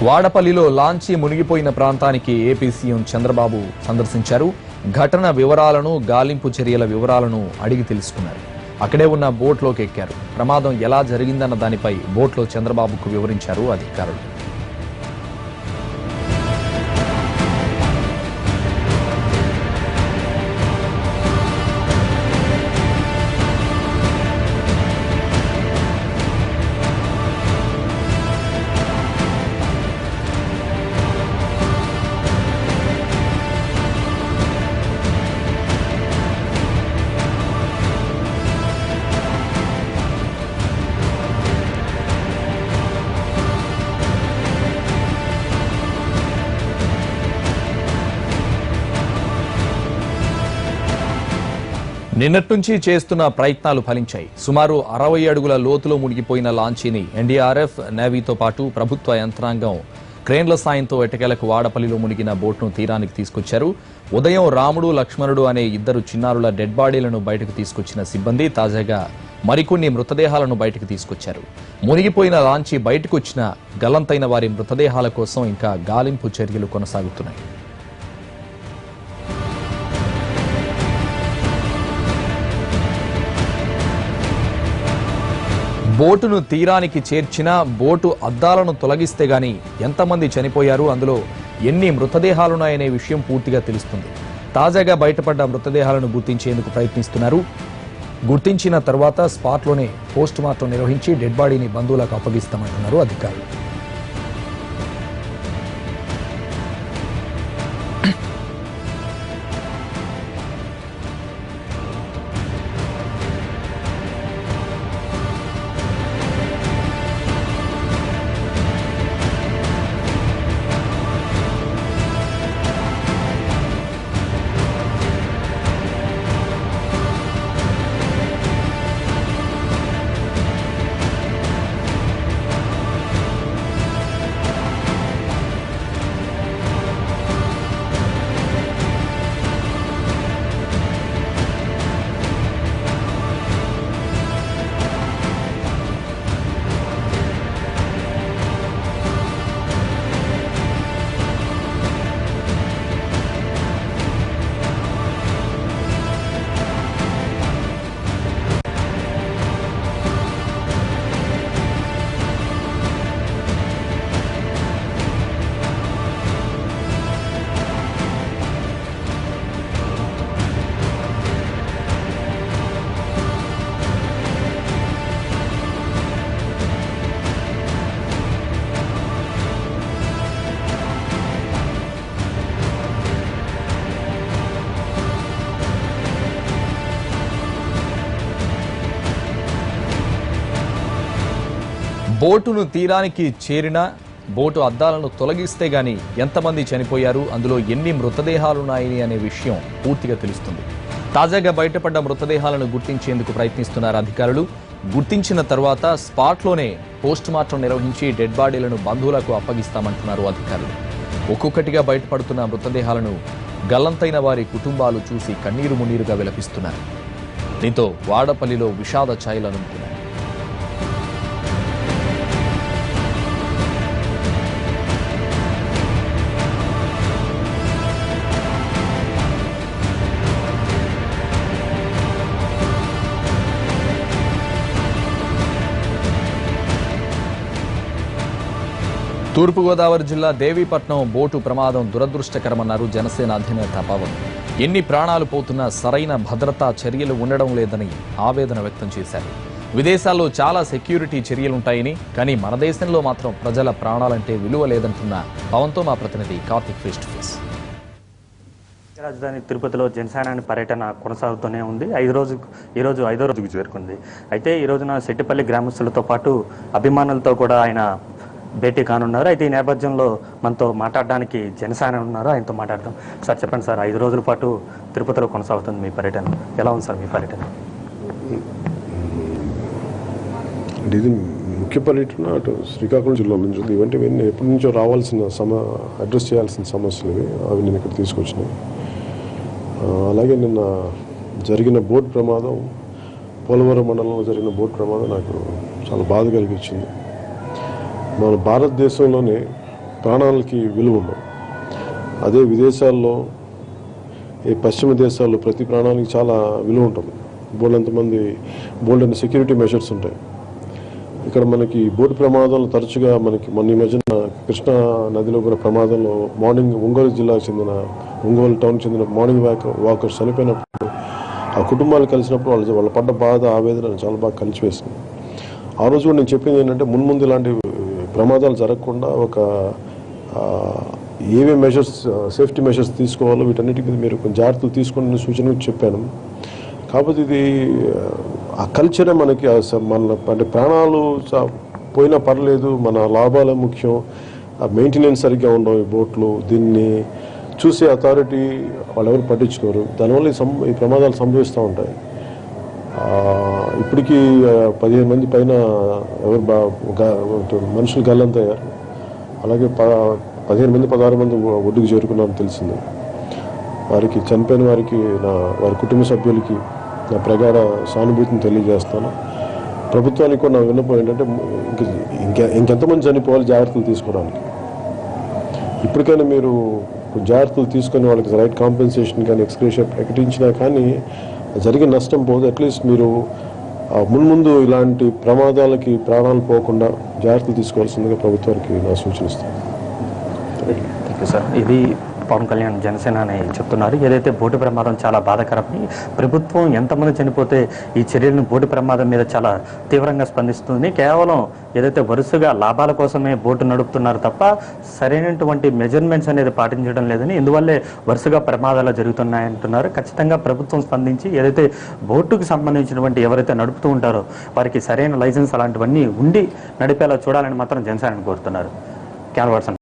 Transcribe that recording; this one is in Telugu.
వాడపల్లిలో లాంచీ మునిగిపోయిన ప్రాంతానికి ఏపీ సీఎం చంద్రబాబు సందర్శించారు. ఘటన వివరాలను, గాలింపు చర్యల వివరాలను అడిగి తెలుసుకున్నారు. అక్కడే ఉన్న బోట్లోకి ఎక్కారు. ప్రమాదం ఎలా జరిగిందన్న దానిపై బోట్లో చంద్రబాబుకు వివరించారు అధికారులు. నిన్నటి నుంచి చేస్తున్న ప్రయత్నాలు ఫలించాయి. సుమారు 60 అడుగుల లోతులో మునిగిపోయిన లాంచీని ఎన్డీఆర్ఎఫ్, నేవీతో పాటు ప్రభుత్వ యంత్రాంగం క్రేన్ల సాయంతో ఎటకేలకు వాడపల్లిలో మునిగిన బోట్ను తీరానికి తీసుకొచ్చారు. ఉదయం రాముడు, లక్ష్మణుడు అనే 2 చిన్నారుల డెడ్ బాడీలను బయటకు తీసుకొచ్చిన సిబ్బంది తాజాగా మరికొన్ని మృతదేహాలను బయటకు తీసుకొచ్చారు. మునిగిపోయిన లాంచీ బయటకు వచ్చిన గల్లంతైన వారి మృతదేహాల కోసం ఇంకా గాలింపు చర్యలు కొనసాగుతున్నాయి. బోటును తీరానికి చేర్చిన బోటు అద్దాలను తొలగిస్తే గాని ఎంతమంది చనిపోయారు, అందులో ఎన్ని మృతదేహాలున్నాయనే విషయం పూర్తిగా తెలుస్తుంది. తాజాగా బయటపడ్డ మృతదేహాలను గుర్తించేందుకు ప్రయత్నిస్తున్నారు. గుర్తించిన తర్వాత స్పాట్లోనే పోస్ట్ మార్టం నిర్వహించి డెడ్ బాడీని బంధువులకు అప్పగిస్తామంటున్నారు అధికారులు. బోటును తీరానికి చేరిన బోటు అద్దాలను తొలగిస్తే గాని ఎంతమంది చనిపోయారు, అందులో ఎన్ని మృతదేహాలున్నాయని అనే విషయం పూర్తిగా తెలుస్తుంది. తాజాగా బయటపడ్డ మృతదేహాలను గుర్తించేందుకు ప్రయత్నిస్తున్నారు అధికారులు. గుర్తించిన తర్వాత స్పాట్లోనే పోస్ట్ మార్టం నిర్వహించి డెడ్ బాడీలను బంధువులకు అప్పగిస్తామంటున్నారు అధికారులు. ఒక్కొక్కటిగా బయటపడుతున్న మృతదేహాలను గల్లంతైన వారి కుటుంబాలు చూసి కన్నీరు మున్నీరుగా విలపిస్తున్నారు. దీంతో వాడపల్లిలో విషాద ఛాయలు అనుకున్నారు. తూర్పుగోదావరి జిల్లా దేవీపట్నం బోటు ప్రమాదం దురదృష్టకరమన్నారు జనసేన అధినేత పవన్. ఎన్ని ప్రాణాలు పోతున్నా సరైన భద్రతా చర్యలు ఉండడం లేదని ఆవేదన వ్యక్తం చేశారు. విదేశాల్లో చాలా సెక్యూరిటీ చర్యలుంటాయని, కానీ మన దేశంలో మాత్రం ప్రజల ప్రాణాలంటే విలువ లేదంటున్న పవన్తో మా ప్రతినిధి కార్తిక్ ఫేస్ టు ఫేస్. రాజధాని తిరుపతిలో జనసేన పర్యటన కొనసాగుతూనే ఉంది. ఈరోజు 5వ రోజుకు చేరుకుంది. అయితే ఈ రోజున సెట్టిపల్లి గ్రామస్తులతో పాటు అభిమానులతో కూడా ఆయన భేటీ కానున్నారు. అయితే ఈ నేపథ్యంలో మనతో మాట్లాడడానికి జనసేన ఉన్నారు, ఆయనతో మాట్లాడదాం. సార్ చెప్పండి సార్, 5 రోజుల పాటు తిరుపతిలో కొనసాగుతుంది మీ పర్యటన, ఎలా ఉంది సార్ మీ పర్యటన? ఇది ముఖ్య పర్యటన అటు శ్రీకాకుళం జిల్లా నుంచి ఉంది. ఇవన్నీ ఎప్పటి నుంచో రావాల్సిన అడ్రస్ చేయాల్సిన సమస్యలు అవి నేను ఇక్కడ తీసుకొచ్చినాయి. అలాగే నిన్న జరిగిన బోట్ ప్రమాదం, పోలవరం మండలంలో జరిగిన బోట్ ప్రమాదం నాకు చాలా బాధ కలిగించింది. మన భారతదేశంలోనే ప్రాణాలకి విలువ ఉండవు. అదే విదేశాల్లో ఈ పశ్చిమ దేశాల్లో ప్రతి ప్రాణానికి చాలా విలువ ఉంటుంది. బోల్డెంత సెక్యూరిటీ మెషర్స్ ఉంటాయి. ఇక్కడ మనకి బోటు ప్రమాదాలు తరచుగా మొన్న ఈ మధ్యన కృష్ణా నదిలో కూడా ప్రమాదంలో మార్నింగ్ ఒంగోలు జిల్లాకు చెందిన ఒంగోలు టౌన్కి చెందిన మార్నింగ్ వాకర్స్ చనిపోయినప్పుడు ఆ కుటుంబాలు కలిసినప్పుడు వాళ్ళు పడ్డ బాధ ఆవేదన చాలా బాగా కలిసివేసింది. ఆ రోజు కూడా నేను చెప్పింది ఏంటంటే ముందు ఇలాంటి ప్రమాదాలు జరగకుండా ఏవే మెషర్స్ సేఫ్టీ మెషర్స్ తీసుకోవాలో వీటన్నిటి మీద మీరు కొంచెం జాగ్రత్తలు తీసుకోండి సూచన చెప్పాను. కాకపోతే ఇది ఆ కల్చరే మనకి అంటే ప్రాణాలు పోయినా పర్లేదు, మన లాభాలే ముఖ్యం, ఆ మెయింటెనెన్స్ సరిగ్గా ఉండవు ఈ బోట్లు. దీన్ని చూసే అథారిటీ వాళ్ళు ఎవరు పట్టించుకోరు. దానివల్ల ఈ ప్రమాదాలు సంభవిస్తూ ఉంటాయి. ఇప్పటికీ 15 మంది పైన మనుషులు గల్లంతయ్యారు. అలాగే 15 మంది 16 మంది ఒడ్డుకు చేరుకున్నారని తెలిసింది. వారికి చనిపోయిన వారి కుటుంబ సభ్యులకి నా ప్రగాఢ సానుభూతిని తెలియజేస్తాను. ప్రభుత్వానికి కూడా నా విన్నపం ఏంటంటే ఇంకెంతమంది చనిపోవాలి జాగ్రత్తలు తీసుకోవడానికి. ఇప్పటికైనా మీరు జాగ్రత్తలు తీసుకొని వాళ్ళకి రైట్ కాంపెన్సేషన్ కానీ ఎక్స్గ్రేషన్ ప్రకటించినా కానీ జరిగిన నష్టం పోదు. అట్లీస్ట్ మీరు ముందు ఇలాంటి ప్రమాదాలకి ప్రాణాలు పోకుండా జాగ్రత్తలు తీసుకోవాల్సిందిగా ప్రభుత్వానికి నా సూచనిస్తాను. Thank you sir. ఇది పవన్ కళ్యాణ్ జనసేన అని చెప్తున్నారు. ఏదైతే బోటు ప్రమాదం చాలా బాధాకరమని, ప్రభుత్వం ఎంతమంది చనిపోతే ఈ చర్యలను బోటు ప్రమాదం మీద చాలా తీవ్రంగా స్పందిస్తుంది. కేవలం ఏదైతే వరుసగా లాభాల కోసమే బోటు నడుపుతున్నారు తప్ప సరైనటువంటి మెజర్మెంట్స్ అనేది పాటించడం లేదని, ఇందువల్లే వరుసగా ప్రమాదాలు జరుగుతున్నాయంటున్నారు. ఖచ్చితంగా ప్రభుత్వం స్పందించి ఏదైతే బోటుకు సంబంధించినటువంటి ఎవరైతే నడుపుతూ ఉంటారో వారికి సరైన లైసెన్స్ అలాంటివన్నీ ఉండి నడిపేలా చూడాలని మాత్రం జనసేనని కోరుతున్నారు. క్యాన్వర్సన్.